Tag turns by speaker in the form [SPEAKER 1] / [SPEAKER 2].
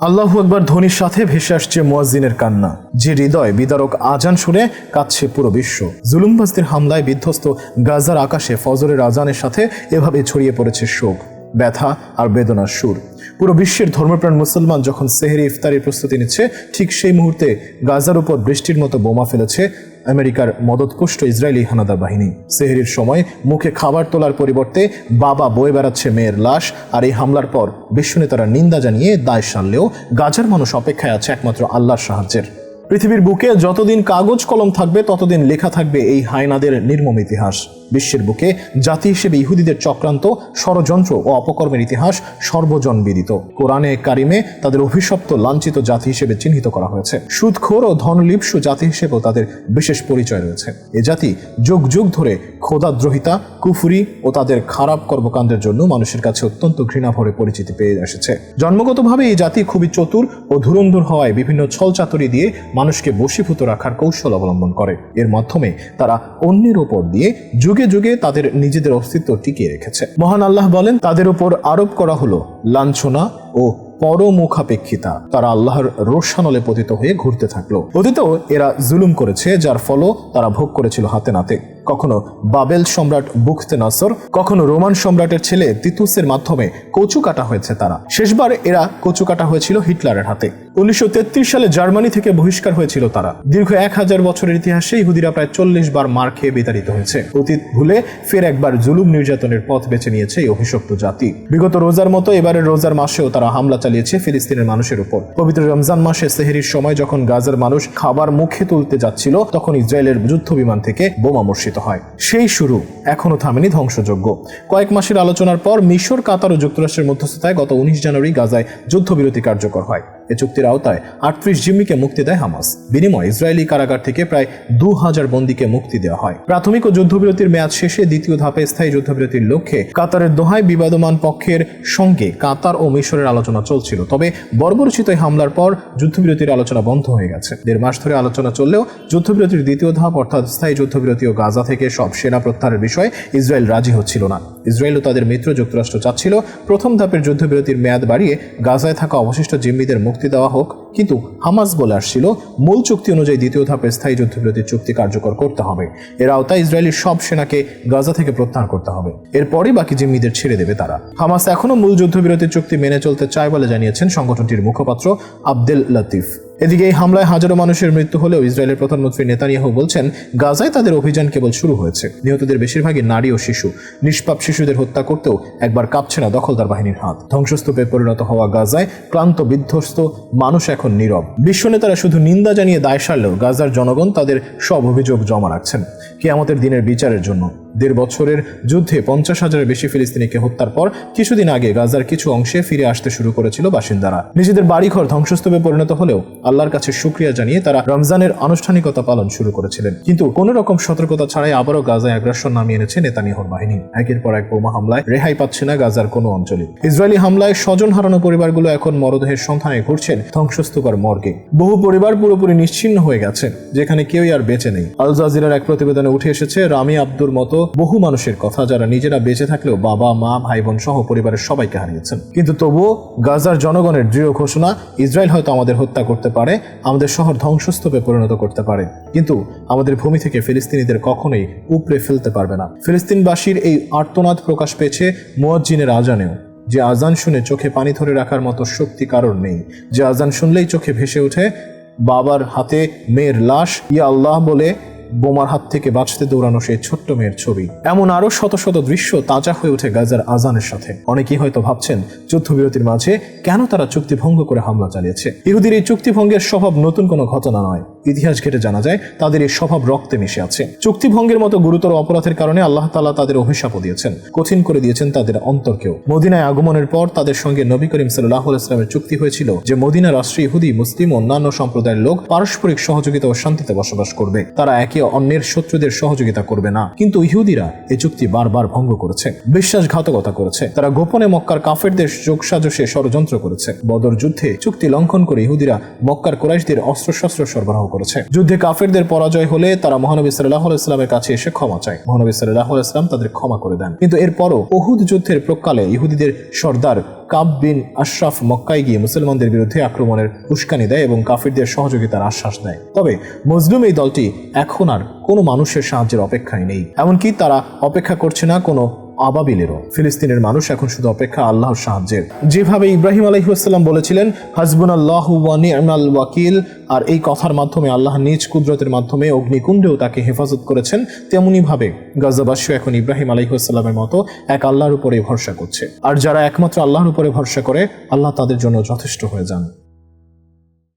[SPEAKER 1] আল্লাহু আকবার ধ্বনির সাথে ভেসে আসছে মুয়াজ্জিনের কান্না, যে হৃদয় বিদারক আজান শুনে কাঁদছে পুরো বিশ্ব। জুলুমবাজদের হামলায় বিধ্বস্ত গাজার আকাশে ফজরের আজানের সাথে এভাবে ছড়িয়ে পড়েছে শোক, ব্যথা আর বেদনার সুর। পুরো বিশ্বের ধর্মপ্রাণ মুসলমান যখন সেহরি ইফতারির প্রস্তুতি নিচ্ছে, ঠিক সেই মুহূর্তে গাজার উপর বৃষ্টির মতো বোমা ফেলেছে আমেরিকার মদতপুষ্ট ইসরায়েলি হানাদার বাহিনী। সেহরির সময় মুখে খাবার তোলার পরিবর্তে বাবা বয়ে বেড়াচ্ছে মেয়ের লাশ। আর এই হামলার পর বিশ্বনেতারা নিন্দা জানিয়ে দায় সারলেও গাজার মানুষ অপেক্ষায় আছে একমাত্র আল্লাহর সাহায্যের। পৃথিবীর বুকে যতদিন কাগজ কলম থাকবে ততদিন লেখা থাকবে এই হায়নাদের নির্মম ইতিহাস। বিশ্বের বুকে জাতি হিসেবে ইহুদিদের চক্রান্ত, ষড়যন্ত্র ও অপকর্মের ইতিহাস সর্বজনবিদিত। কোরআনে কারিমে তাদের অভিশপ্ত লাঞ্ছিত জাতি হিসেবে চিহ্নিত করা হয়েছে। সুদখোর ও ধনলিপ্সু জাতি হিসেবেও তাদের বিশেষ পরিচয় রয়েছে। এ জাতি যুগ যুগ ধরে খোদাদ্রোহিতা, কুফরি ও তাদের খারাপ কর্মকাণ্ডের জন্য মানুষের কাছে অত্যন্ত ঘৃণাভরে পরিচিতি পেয়ে এসেছে। জন্মগতভাবে এই জাতি খুবই চতুর ও ধুরন্ধর হওয়ায় বিভিন্ন ছলচাতুরি দিয়ে মানুষকে বশীভূত রাখার কৌশল অবলম্বন করে। এর মাধ্যমে তারা অন্যের ওপর দিয়ে যুগে যুগে তাদের নিজেদের অস্তিত্ব টিকিয়ে রেখেছে। মহান আল্লাহ বলেন, তাদের উপর আরোপ করা হলো লাঞ্ছনা ও পরমুখাপেক্ষিতা। তারা আল্লাহর রোষানলে পতিত হয়ে ঘুরতে থাকলো। অতীতেও এরা জুলুম করেছে, যার ফলও তারা ভোগ করেছিল হাতে নাতে। কখনো বাবেল সম্রাট বুখতেনাসর, কখনো রোমান সম্রাটের ছেলে তিতুসের মাধ্যমে কচু কাটা হয়েছে তারা। শেষবার এরা কচু কাটা হয়েছিল হিটলারের হাতে। 1933 সালে জার্মানি থেকে বহিষ্কার হয়েছিল তারা। দীর্ঘ 1000 বছরের ইতিহাসে ইহুদিরা প্রায় 40 বার মার খেয়ে বিতাড়িত হয়েছে। অতীত ভুলে ফের একবার জুলুম নির্যাতনের পথ বেছে নিয়েছে এই অভিশপ্ত জাতি। বিগত রোজার মতো এবারের রোজার মাসেও তারা হামলা চালিয়েছে ফিলিস্তিনের মানুষের উপর। পবিত্র রমজান মাসে সেহরির সময় যখন গাজার মানুষ খাবার মুখে তুলতে যাচ্ছিল, তখন ইসরায়েলের যুদ্ধ বিমান থেকে বোমা বর্ষিত হয়। সেই শুরু, এখনো থামেনি ধ্বংসযজ্ঞ। কয়েক মাসের আলোচনার পর মিশর, কাতার ও যুক্তরাষ্ট্রের মধ্যস্থতায় গত 19 জানুয়ারি গাজায় যুদ্ধবিরতি কার্যকর হয়। এ চুক্তির আওতায় 38 জিম্মিকে মুক্তি দেয় হামাস। বিনিময়ে ইসরায়েলি কারাগার থেকে প্রায় 2000 বন্দীকে মুক্তি দেওয়া হয়। প্রাথমিক ও যুদ্ধবিরতির মেয়াদ শেষে দ্বিতীয় ধাপে স্থায়ী যুদ্ধবিরতির লক্ষ্যে কাতারের দোহায় বিবাদমান পক্ষের সঙ্গে কাতার ও মিশরের আলোচনা চলছিল। তবে বর্বরোচিত হামলার পর যুদ্ধবিরতির আলোচনা বন্ধ হয়ে গেছে। 1.5 মাস ধরে আলোচনা চললেও যুদ্ধবিরতির দ্বিতীয় ধাপ অর্থাৎ স্থায়ী যুদ্ধবিরতি ও গাজা থেকে সব সেনা প্রত্যাহারের বিষয়ে ইসরায়েল রাজি হচ্ছিল না। ইসরায়েল ও তাদের মিত্র যুক্তরাষ্ট্র চাচ্ছিল প্রথম ধাপের যুদ্ধবিরতির মেয়াদ বাড়িয়ে গাজায় থাকা অবশিষ্ট জিম্মিদের মুক্তি দেওয়া হোক, কিন্তু হামাস বলে আসছিল মূল চুক্তি অনুযায়ী দ্বিতীয় ধাপে স্থায়ী যুদ্ধবিরতির চুক্তি কার্যকর করতে হবে। এর আওতায় ইসরায়েলের সব সেনাকে গাজা থেকে প্রত্যাহার করতে হবে। এরপরই বাকি জিম্মিদের ছেড়ে দেবে তারা। হামাস এখনো মূল যুদ্ধবিরতির চুক্তি মেনে চলতে চায় বলে জানিয়েছেন সংগঠনটির মুখপাত্র আব্দেল লতিফ। এদিকে এই হামলায় হাজারো মানুষের মৃত্যু হলেও ইসরায়েলের প্রধানমন্ত্রী নেতানিয়াহু বলছেন, গাজায় তাদের অভিযান কেবল শুরু হয়েছে। নিহতদের বেশিরভাগই নারী ও শিশু। নিষ্পাপ শিশুদের হত্যা করতেও একবার কাঁপছে না দখলদার বাহিনীর হাত। ধ্বংসস্তূপে পরিণত হওয়া গাজায় ক্লান্ত বিধ্বস্ত মানুষ এখন নীরব। বিশ্ব নেতারা শুধু নিন্দা জানিয়ে দায় সারলেও গাজার জনগণ তাদের সব অভিযোগ জমা রাখছেন কিয়ামতের দিনের বিচারের জন্য। 1.5 বছরের যুদ্ধে 50,000-এর বেশি ফিলিস্তিনিকে হত্যার পর কিছুদিন আগে গাজার কিছু অংশে ফিরে আসতে শুরু করেছিল বাসিন্দারা। নিজেদের বাড়িঘর ধ্বংসস্তূপে পরিণত হলেও আল্লাহর কাছে শুকরিয়া জানিয়ে তারা রমজানের আনুষ্ঠানিকতা পালন শুরু করেছিলেন। কিন্তু কোনো রকম সতর্কতা ছাড়াই আবারও গাজায় আগ্রাসন নামিয়ে এনেছে নেতানিয়াহুর বাহিনী। একের পর এক বোমা হামলায় রেহাই পাচ্ছে না গাজার কোনো অঞ্চলে। ইসরায়েলি হামলায় স্বজন হারানো পরিবারগুলো এখন মরদেহের সন্ধানে ঘুরছেন ধ্বংসস্তূপের মর্গে। বহু পরিবার পুরোপুরি নিশ্চিহ্ন হয়ে গেছে, যেখানে কেউই আর বেঁচে নেই। আল জাজিরার এক প্রতিবেদনে উঠে এসেছে রামি আব্দুর মতো বহু মানুষের কথা, যারা নিজেরা বেঁচে থাকলেও বাবা, মা, ভাই বোন সহ পরিবারের সবাইকে হারিয়েছেন। কিন্তু তবুও গাজার জনগণের দৃঢ় ঘোষণা, ইসরায়েল হয়তো আমাদের হত্যা করতে পারে, আমাদের শহর ধ্বংসস্তূপে পরিণত করতে পারে, কিন্তু আমাদের ভূমি থেকে ফিলিস্তিনিদের কখনোই উপড়ে ফেলতে পারবে না। ফিলিস্তিনবাসীর এই আর্তনাদ প্রকাশ পেয়েছে মুয়াজ্জিনের আজানেও। যে আজান শুনে চোখে পানি ধরে রাখার মতো শক্তি কারোর নেই। যে আজান শুনলেই চোখে ভেসে ওঠে বাবার হাতে মেয়ের লাশ, ইয়া আল্লাহ বলে বোমার হাত থেকে বাঁচতে দৌড়ানো সেই ছোট্ট মেয়ের ছবি। এমন আরো শত শত দৃশ্য তাজা হয়ে ওঠে গাজার আজানের সাথে। অনেকেই হয়তো ভাবছেন, যুদ্ধবিরতির মাঝে কেন তারা চুক্তি ভঙ্গ করে হামলা চালিয়েছে? ইহুদির এই চুক্তি ভঙ্গের স্বভাব নতুন কোনো ঘটনা নয়। ইতিহাস ঘেটে জানা যায় তাদের এই স্বভাব রক্তে মিশে আছে। চুক্তি ভঙ্গের মতো গুরুতর অপরাধের কারণে আল্লাহ তাআলা তাদের অভিশাপও দিয়েছেন, কঠিন করে দিয়েছেন তাদের অন্তরকেও। মদিনায় আগমনের পর তাদের সঙ্গে নবী করিম সাল্লাল্লাহু আলাইহি ওয়াসাল্লামের চুক্তি হয়েছিল যে মদিনা রাষ্ট্রে ইহুদি, মুসলিম ও অন্যান্য সম্প্রদায়ের লোক পারস্পরিক সহযোগিতা ও শান্তিতে বসবাস করবে। তারা একে অন্যের শত্রুদের সহযোগিতা করবে না। কিন্তু ইহুদিরা এই চুক্তি বারবার ভঙ্গ করেছে, বিশ্বাসঘাতকতা করেছে। তারা গোপনে মক্কার কাফেরদের যোগসাজশে ষড়যন্ত্র করেছে। বদর যুদ্ধে চুক্তি লঙ্ঘন করে ইহুদিরা মক্কার কুরাইশদের অস্ত্রশস্ত্র সরবরাহ করেছে। যুদ্ধে কাফেরদের পরাজয় হলে তারা মহানবী সাল্লাল্লাহু আলাইহি ওয়াসাল্লামের কাছে এসে ক্ষমা চায়। মহানবী সাল্লাল্লাহু আলাইহি ওয়াসাল্লাম তাদের ক্ষমা করে দেন। কিন্তু এরপরও উহুদ যুদ্ধের প্রকালে ইহুদিদের সর্দার কাব বিন আশরাফ মক্কায় গিয়ে মুসলমানদের বিরুদ্ধে আক্রমণের উস্কানি দেয় এবং কাফিরদের সহযোগিতার আশ্বাস দেয়। তবে মজলুম এই দলটি এখন আর কোনো মানুষের সাহায্যের অপেক্ষায় নেই, এমনকি তারা অপেক্ষা করছে না কোনো আবাবিলেরও। ফিলিস্তিনের মানুষ এখন শুধু অপেক্ষা আল্লাহর সাহায্যের। যেভাবে ইব্রাহিম আলাইহিস সালাম বলেছিলেন হাসবুনাল্লাহু ওয়া নি'মাল ওয়াকিল, আর এই কথার মাধ্যমে আল্লাহ নিজ কুদরতের মাধ্যমে অগ্নিকুণ্ডেও তাকে হেফাজত করেছেন, তেমনি ভাবে গাজাবাসী এখন ইব্রাহিম আলাইহিস সালামের মতো এক আল্লাহর উপরে ভরসা করছে। আর যারা একমাত্র আল্লাহর উপরে ভরসা করে, আল্লাহ তাদের জন্য যথেষ্ট হয়ে যান।